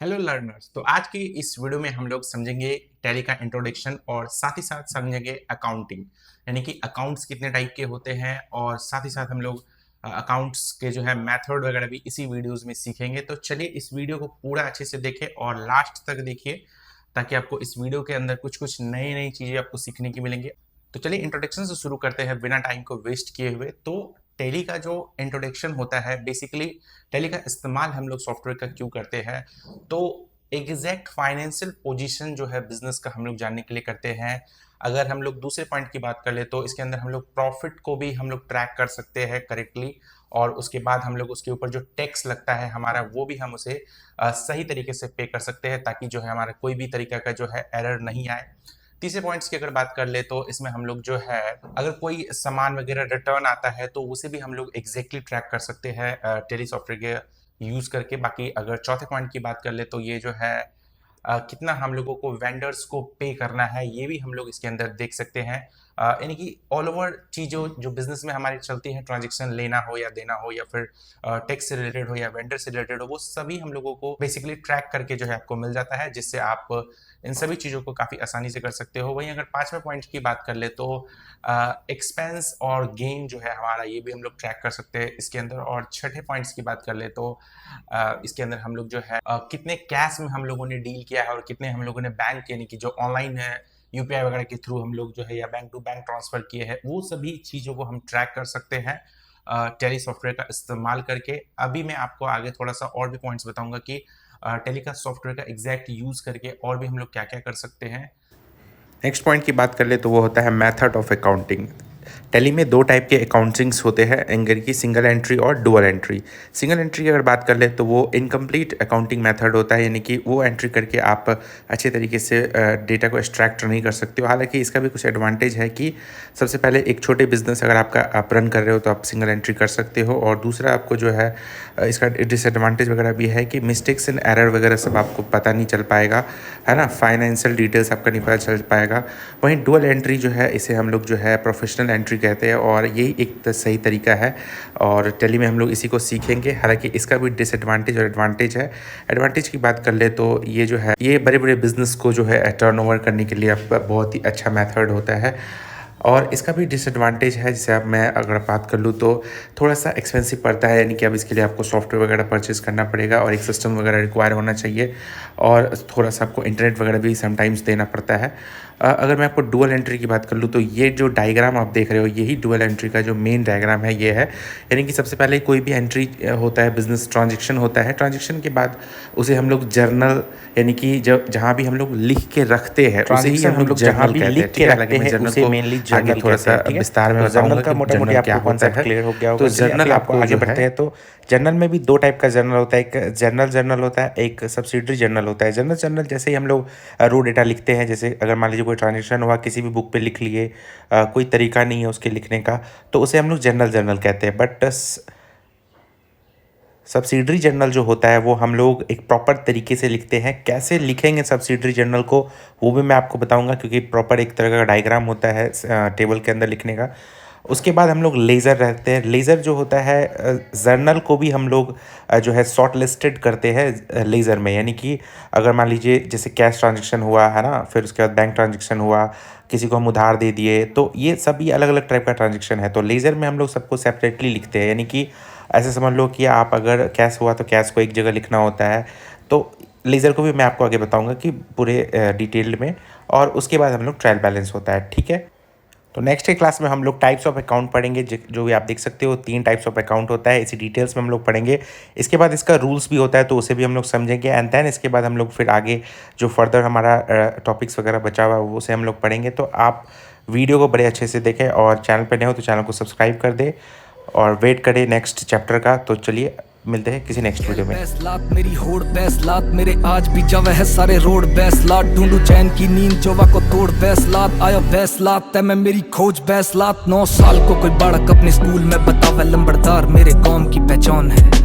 Hello learners. तो आज की इस वीडियो में हम लोग समझेंगे टैली का इंट्रोडक्शन और साथ ही साथ समझेंगे अकाउंटिंग, यानी कि अकाउंट्स कितने टाइप के होते हैं और साथ ही साथ हम लोग अकाउंट्स के जो है मेथड वगैरह भी इसी वीडियोस में सीखेंगे। तो चलिए इस वीडियो को पूरा अच्छे से देखें और लास्ट तक देखिए ताकि आपको इस वीडियो के अंदर कुछ कुछ नई नई चीज़ें आपको सीखने की मिलेंगी। तो चलिए इंट्रोडक्शन से शुरू करते हैं बिना टाइम को वेस्ट किए हुए। तो टैली का जो इंट्रोडक्शन होता है, बेसिकली टैली का इस्तेमाल हम लोग सॉफ्टवेयर का क्यों करते हैं, तो एग्जैक्ट फाइनेंशियल पोजीशन जो है बिजनेस का हम लोग जानने के लिए करते हैं। अगर हम लोग दूसरे पॉइंट की बात कर ले तो इसके अंदर हम लोग प्रॉफिट को भी हम लोग ट्रैक कर सकते हैं करेक्टली, और उसके बाद हम लोग उसके ऊपर जो टैक्स लगता है हमारा वो भी हम उसे सही तरीके से पे कर सकते हैं ताकि जो है हमारा कोई भी तरीका का जो है एरर नहीं आए। तीसरे पॉइंट्स की अगर बात कर ले तो इसमें हम लोग जो है अगर कोई सामान वगैरह रिटर्न आता है तो उसे भी हम लोग एग्जैक्टली ट्रैक कर सकते हैं टैली सॉफ्टवेयर के यूज करके। बाकी अगर चौथे पॉइंट की बात कर ले तो ये जो है कितना हम लोगों को वेंडर्स को पे करना है ये भी हम लोग इसके अंदर देख सकते हैं। यानी कि ऑल ओवर चीज़ों जो बिजनेस में हमारी चलती है, ट्रांजेक्शन लेना हो या देना हो या फिर टैक्स से रिलेटेड हो या वेंडर से रिलेटेड हो, वो सभी हम लोगों को बेसिकली ट्रैक करके जो है आपको मिल जाता है, जिससे आप इन सभी चीज़ों को काफ़ी आसानी से कर सकते हो। वहीं अगर पांचवें पॉइंट की बात कर ले तो एक्सपेंस और गेन जो है हमारा ये भी हम लोग ट्रैक कर सकते हैं इसके अंदर। और छठे पॉइंट्स की बात कर ले तो इसके अंदर हम लोग जो है कितने कैश में हम लोगों ने डील किया है और कितने हम लोगों ने बैंक यानी कि जो ऑनलाइन है यूपीआई वगैरह के थ्रू हम लोग जो है या बैंक टू बैंक ट्रांसफर किए हैं, वो सभी चीज़ों को हम ट्रैक कर सकते हैं टैली सॉफ्टवेयर का इस्तेमाल करके। अभी मैं आपको आगे थोड़ा सा और भी पॉइंट्स बताऊंगा कि टैली का सॉफ्टवेयर का एग्जैक्ट यूज़ करके और भी हम लोग क्या क्या कर सकते हैं। नेक्स्ट पॉइंट की बात कर ले तो वो होता है मेथड ऑफ अकाउंटिंग। टैली में दो टाइप के अकाउंटिंग्स होते हैं, एंगर की सिंगल एंट्री और डुअल एंट्री। सिंगल एंट्री की अगर बात कर ले तो वो इनकम्प्लीट अकाउंटिंग मेथड होता है, यानी कि वो एंट्री करके आप अच्छे तरीके से डेटा को एक्सट्रैक्ट नहीं कर सकते हो। हालांकि इसका भी कुछ एडवांटेज है कि सबसे पहले एक छोटे बिजनेस अगर आप रन कर रहे हो तो आप सिंगल एंट्री कर सकते हो, और दूसरा आपको जो है इसका डिसएडवांटेज वगैरह भी है कि मिस्टेक्स एंड एरर वगैरह सब आपको पता नहीं चल पाएगा, है ना, फाइनेंशियल डिटेल्स आपका नहीं पता चल पाएगा। वहीं डुअल एंट्री जो है इसे हम लोग जो है प्रोफेशनल एंट्री कहते हैं, और यही एक सही तरीका है और टैली में हम लोग इसी को सीखेंगे। हालांकि इसका भी डिसएडवांटेज और एडवांटेज है। एडवांटेज की बात कर ले तो ये जो है ये बड़े बड़े बिजनेस को जो है टर्नओवर करने के लिए बहुत ही अच्छा मेथड होता है। और इसका भी डिसएडवांटेज है, जैसे अब मैं अगर बात कर लूँ तो थोड़ा सा एक्सपेंसिव पड़ता है, यानी कि अब इसके लिए आपको सॉफ्टवेयर वगैरह परचेज़ करना पड़ेगा और एक सिस्टम वगैरह रिक्वायर होना चाहिए, और थोड़ा सा आपको इंटरनेट वगैरह भी समटाइम्स देना पड़ता है। अगर मैं आपको डुअल एंट्री की बात कर लूँ तो ये जो डायग्राम आप देख रहे हो यही डुअल एंट्री का जो मेन डायग्राम है ये है। यानी कि सबसे पहले कोई भी एंट्री होता है, बिजनेस ट्रांजेक्शन होता है, ट्रांजेक्शन के बाद उसे हम लोग जर्नल, यानी कि जहाँ भी हम लोग लिख के रखते हैं उसे ही हम लोग जहाँ भी लिख के रखते हैं उसे मेनली जर्नल थोड़ा सा विस्तार में जर्नल का मोटा मोटी आपको कॉन्सेप्ट क्लियर हो गया होगा। तो जर्नल आपको आगे बढ़ते हैं तो जर्नल में भी दो टाइप का जर्नल होता है, एक जर्नल होता है, एक सब्सिडरी जर्नल होता है। जर्नल जैसे ही हम लोग रो डेटा लिखते हैं, जैसे अगर मान लीजिए कोई ट्रांजेक्शन हुआ किसी भी बुक पे लिख लिए, कोई तरीका नहीं है उसके लिखने का, तो उसे हम लोग जर्नल कहते हैं। बट सब्सिडरी जर्नल जो होता है वो हम लोग एक प्रॉपर तरीके से लिखते हैं। कैसे लिखेंगे सब्सिडरी जर्नल को वो भी मैं आपको बताऊंगा, क्योंकि प्रॉपर एक तरह का डायग्राम होता है टेबल के अंदर लिखने का। उसके बाद हम लोग लेज़र रहते हैं। लेज़र जो होता है जर्नल को भी हम लोग जो है शॉर्ट लिस्टेड करते हैं लेज़र में, यानी कि अगर मान लीजिए जैसे कैश ट्रांजेक्शन हुआ है ना, फिर उसके बाद बैंक ट्रांजेक्शन हुआ, किसी को हम उधार दे दिए, तो ये सभी अलग अलग टाइप का ट्रांजेक्शन है। तो लेज़र में हम लोग सबको सेपरेटली लिखते हैं, यानी कि ऐसे समझ लो कि आप अगर कैश हुआ तो कैश को एक जगह लिखना होता है। तो लेज़र को भी मैं आपको आगे बताऊंगा कि पूरे डिटेल में, और उसके बाद हम लोग ट्रायल बैलेंस होता है, ठीक है। तो नेक्स्ट के क्लास में हम लोग टाइप्स ऑफ अकाउंट पढ़ेंगे, जो भी आप देख सकते हो 3 टाइप्स ऑफ अकाउंट होता है, इसी डिटेल्स में हम लोग पढ़ेंगे। इसके बाद इसका रूल्स भी होता है तो उसे भी हम लोग समझेंगे, एंड देन इसके बाद हम लोग फिर आगे जो फर्दर हमारा टॉपिक्स वगैरह बचा हुआ है वो उसे हम लोग पढ़ेंगे। तो आप वीडियो को बड़े अच्छे से देखें, और चैनल पर नए हो तो चैनल को सब्सक्राइब कर दे और वेट करें नेक्स्ट चैप्टर का। तो चलिए मिलते हैं किसी नेक्स्ट वीडियो में। लात मेरी होड़ लात मेरे आज भी जवे है सारे रोड लात ढूंढू चैन की नींद जोवा को तोड़ लात आयो लात तय में मेरी खोज लात 9 साल को कोई बाड़क अपने स्कूल में बतावे लंबड़दार मेरे कौम की पहचान है।